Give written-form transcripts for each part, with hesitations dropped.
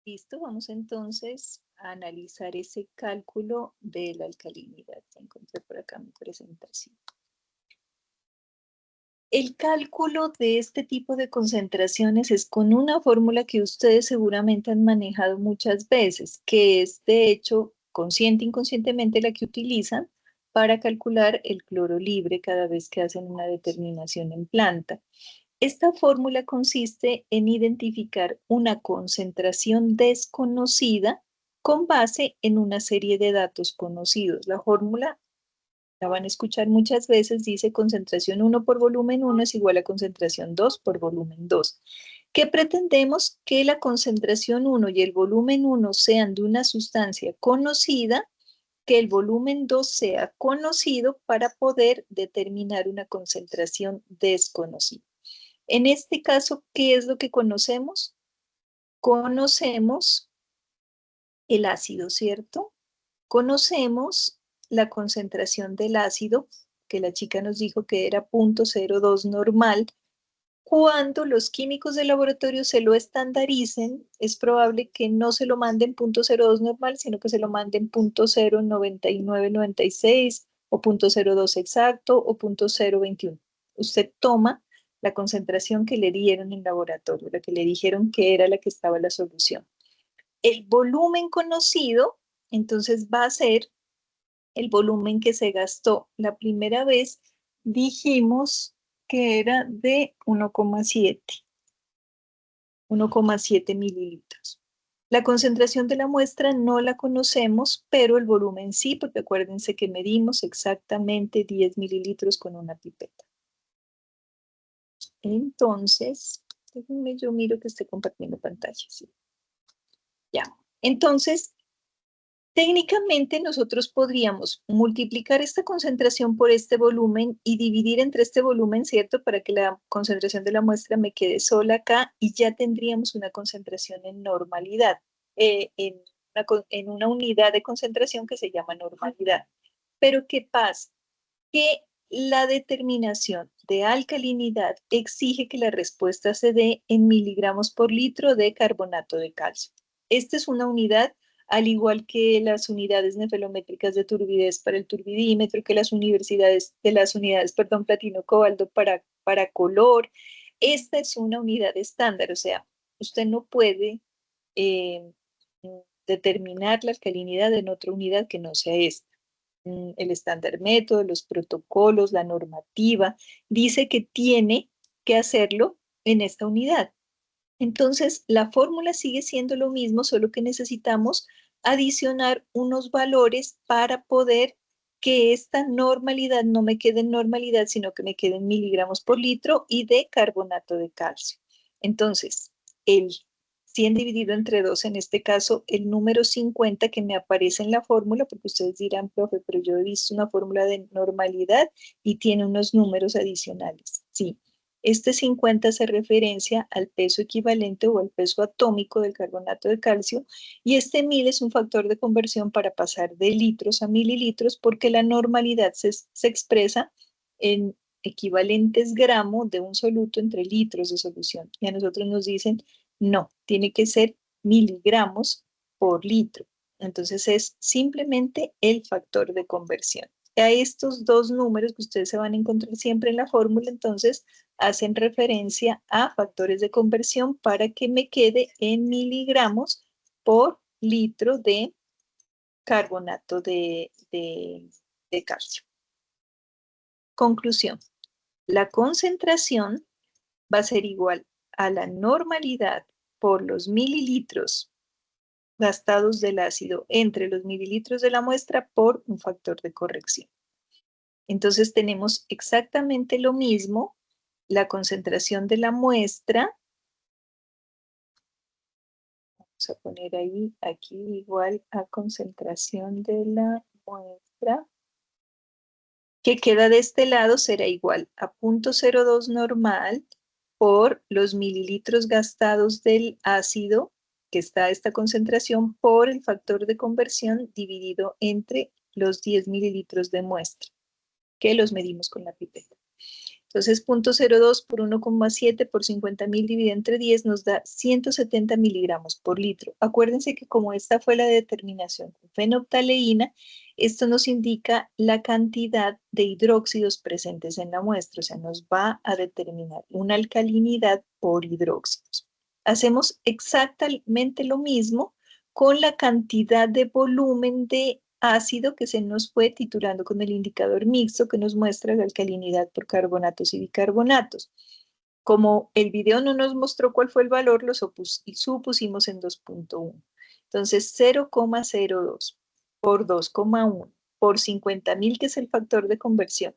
Listo, vamos entonces a analizar ese cálculo de la alcalinidad. Ya encontré por acá mi presentación. El cálculo de este tipo de concentraciones es con una fórmula que ustedes seguramente han manejado muchas veces, que es de hecho consciente e inconscientemente la que utilizan para calcular el cloro libre cada vez que hacen una determinación en planta. Esta fórmula consiste en identificar una concentración desconocida con base en una serie de datos conocidos. La fórmula la van a escuchar muchas veces, dice concentración 1 por volumen 1 es igual a concentración 2 por volumen 2. ¿Qué pretendemos? Que la concentración 1 y el volumen 1 sean de una sustancia conocida, que el volumen 2 sea conocido para poder determinar una concentración desconocida. En este caso, ¿qué es lo que conocemos? Conocemos el ácido, ¿cierto? Conocemos la concentración del ácido, que la chica nos dijo que era 0.02 normal. Cuando los químicos de laboratorio se lo estandaricen, es probable que no se lo manden 0.02 normal, sino que se lo manden 0.09996 o 0.02 exacto o 0.021. Usted toma la concentración que le dieron en laboratorio, la que le dijeron que era la que estaba en la solución. El volumen conocido, entonces va a ser el volumen que se gastó la primera vez, dijimos que era de 1,7 mililitros. La concentración de la muestra no la conocemos, pero el volumen sí, porque acuérdense que medimos exactamente 10 mililitros con una pipeta. Entonces, déjenme yo miro que esté compartiendo pantalla. ¿Sí? Ya. Entonces, técnicamente nosotros podríamos multiplicar esta concentración por este volumen y dividir entre este volumen, ¿cierto? Para que la concentración de la muestra me quede sola acá y ya tendríamos una concentración en normalidad, en una unidad de concentración que se llama normalidad. Pero ¿qué pasa? Que la determinación de alcalinidad exige que la respuesta se dé en miligramos por litro de carbonato de calcio. Esta es una unidad, al igual que las unidades nefelométricas de turbidez para el turbidímetro, que las unidades, perdón, platino cobalto para color. Esta es una unidad estándar, o sea, usted no puede eh, determinar la alcalinidad en otra unidad que no sea esta. El estándar método, los protocolos, la normativa, dice que tiene que hacerlo en esta unidad. Entonces, la fórmula sigue siendo lo mismo, solo que necesitamos adicionar unos valores para poder que esta normalidad no me quede en normalidad, sino que me quede en miligramos por litro y de carbonato de calcio. Entonces, el 100 dividido entre 2, en este caso, el número 50 que me aparece en la fórmula, porque ustedes dirán, profe, pero yo he visto una fórmula de normalidad y tiene unos números adicionales. Sí. Este 50 hace referencia al peso equivalente o al peso atómico del carbonato de calcio y este 1000 es un factor de conversión para pasar de litros a mililitros porque la normalidad se expresa en equivalentes gramos de un soluto entre litros de solución. Y a nosotros nos dicen, no, tiene que ser miligramos por litro. Entonces es simplemente el factor de conversión. A estos dos números que ustedes se van a encontrar siempre en la fórmula, entonces hacen referencia a factores de conversión para que me quede en miligramos por litro de carbonato de calcio. Conclusión. La concentración va a ser igual a la normalidad por los mililitros gastados del ácido entre los mililitros de la muestra por un factor de corrección. Entonces tenemos exactamente lo mismo, la concentración de la muestra, vamos a poner ahí, aquí igual a concentración de la muestra, que queda de este lado será igual a 0.02 normal por los mililitros gastados del ácido, que está a esta concentración, por el factor de conversión dividido entre los 10 mililitros de muestra, que los medimos con la pipeta. Entonces, 0.02 por 1,7 por 50.000 dividido entre 10 nos da 170 miligramos por litro. Acuérdense que como esta fue la determinación con fenolftaleína, esto nos indica la cantidad de hidróxidos presentes en la muestra, o sea, nos va a determinar una alcalinidad por hidróxidos. Hacemos exactamente lo mismo con la cantidad de volumen de ácido que se nos fue titulando con el indicador mixto que nos muestra la alcalinidad por carbonatos y bicarbonatos. Como el video no nos mostró cuál fue el valor, lo supusimos en 2.1. Entonces 0,02 por 2,1 por 50.000, que es el factor de conversión,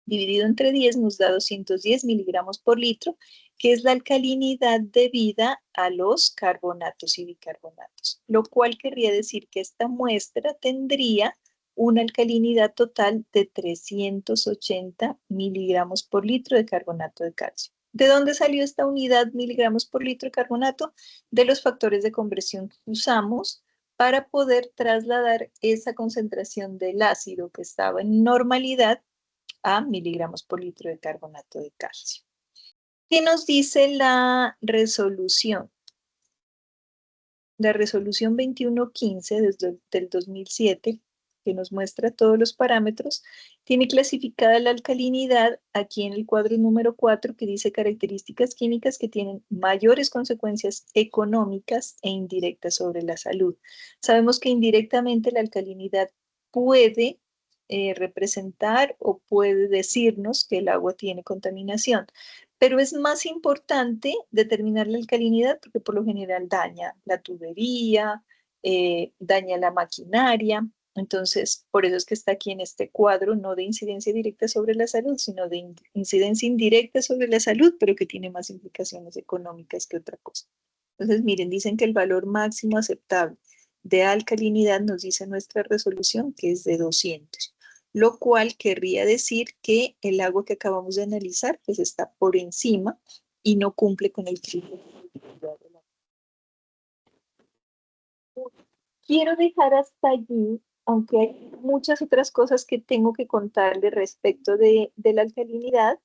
dividido entre 10 nos da 210 miligramos por litro, que es la alcalinidad debida a los carbonatos y bicarbonatos, lo cual querría decir que esta muestra tendría una alcalinidad total de 380 miligramos por litro de carbonato de calcio. ¿De dónde salió esta unidad miligramos por litro de carbonato? De los factores de conversión que usamos para poder trasladar esa concentración del ácido que estaba en normalidad a miligramos por litro de carbonato de calcio. ¿Qué nos dice la resolución? La resolución 2115 desde del 2007, que nos muestra todos los parámetros, tiene clasificada la alcalinidad aquí en el cuadro número 4, que dice características químicas que tienen mayores consecuencias económicas e indirectas sobre la salud. Sabemos que indirectamente la alcalinidad puede representar o puede decirnos que el agua tiene contaminación, pero es más importante determinar la alcalinidad porque por lo general daña la tubería, daña la maquinaria. Entonces, por eso es que está aquí en este cuadro, no de incidencia directa sobre la salud, sino de incidencia indirecta sobre la salud, pero que tiene más implicaciones económicas que otra cosa. Entonces, miren, dicen que el valor máximo aceptable de alcalinidad nos dice nuestra resolución que es de 200, lo cual querría decir que el agua que acabamos de analizar pues está por encima y no cumple con el criterio. Quiero dejar hasta allí, aunque hay muchas otras cosas que tengo que contarle respecto de la alcalinidad,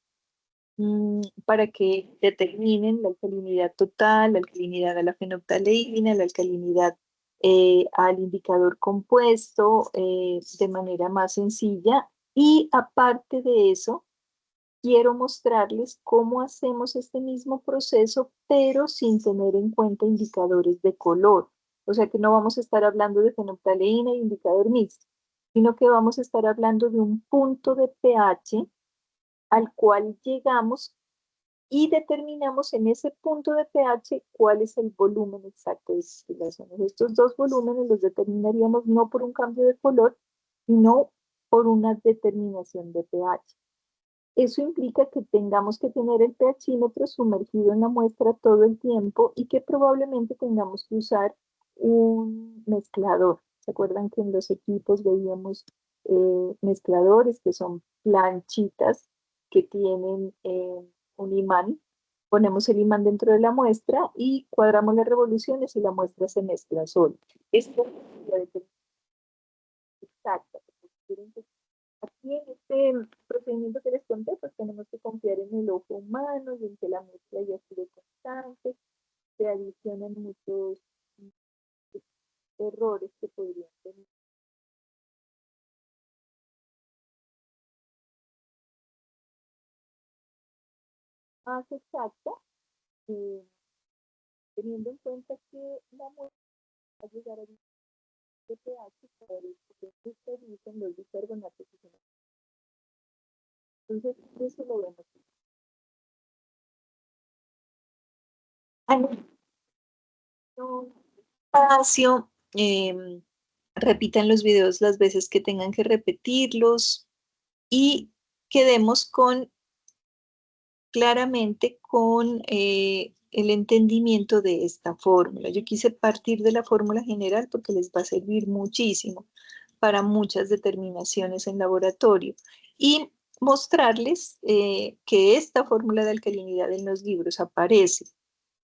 para que determinen la alcalinidad total, la alcalinidad a la fenolftaleína, la alcalinidad al indicador compuesto de manera más sencilla. Y aparte de eso, quiero mostrarles cómo hacemos este mismo proceso, pero sin tener en cuenta indicadores de color. O sea que no vamos a estar hablando de fenolftaleína y indicador mixto, sino que vamos a estar hablando de un punto de pH al cual llegamos y determinamos en ese punto de pH cuál es el volumen exacto de destilaciones. Estos dos volúmenes los determinaríamos no por un cambio de color, sino por una determinación de pH. Eso implica que tengamos que tener el pHímetro sumergido en la muestra todo el tiempo y que probablemente tengamos que usar un mezclador. ¿Se acuerdan que en los equipos veíamos mezcladores que son planchitas que tienen un imán? Ponemos el imán dentro de la muestra y cuadramos las revoluciones y la muestra se mezcla sola. Esto es la definición exacta. Aquí en este procedimiento que les conté, pues tenemos que confiar en el ojo humano y en que la mezcla ya esté constante. Se adicionan muchos errores que podrían tener. Más exacta, eh, teniendo en cuenta que la muestra va a llegar a de pH para ver que se dicen los bicarbonatos. Entonces, eso lo vemos. Ah, no, espacio, repitan los videos las veces que tengan que repetirlos y quedemos con claramente con el entendimiento de esta fórmula. Yo quise partir de la fórmula general porque les va a servir muchísimo para muchas determinaciones en laboratorio y mostrarles que esta fórmula de alcalinidad en los libros aparece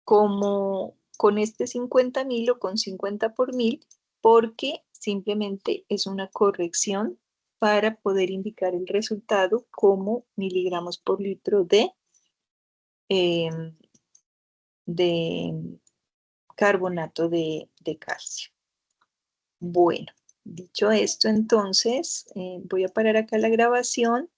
como con este 50.000 o con 50 por 1000 porque simplemente es una corrección para poder indicar el resultado como miligramos por litro de carbonato de calcio. Bueno, dicho esto, entonces voy a parar acá la grabación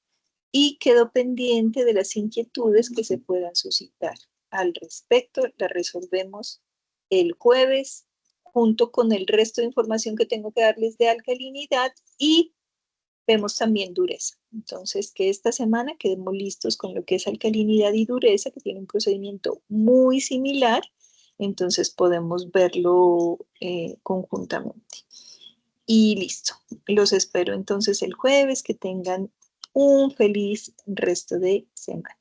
y quedo pendiente de las inquietudes que se puedan suscitar al respecto. Las resolvemos el jueves junto con el resto de información que tengo que darles de alcalinidad y vemos también dureza. Entonces, que esta semana quedemos listos con lo que es alcalinidad y dureza, que tiene un procedimiento muy similar, entonces podemos verlo conjuntamente. Y listo. Los espero entonces el jueves. Que tengan un feliz resto de semana.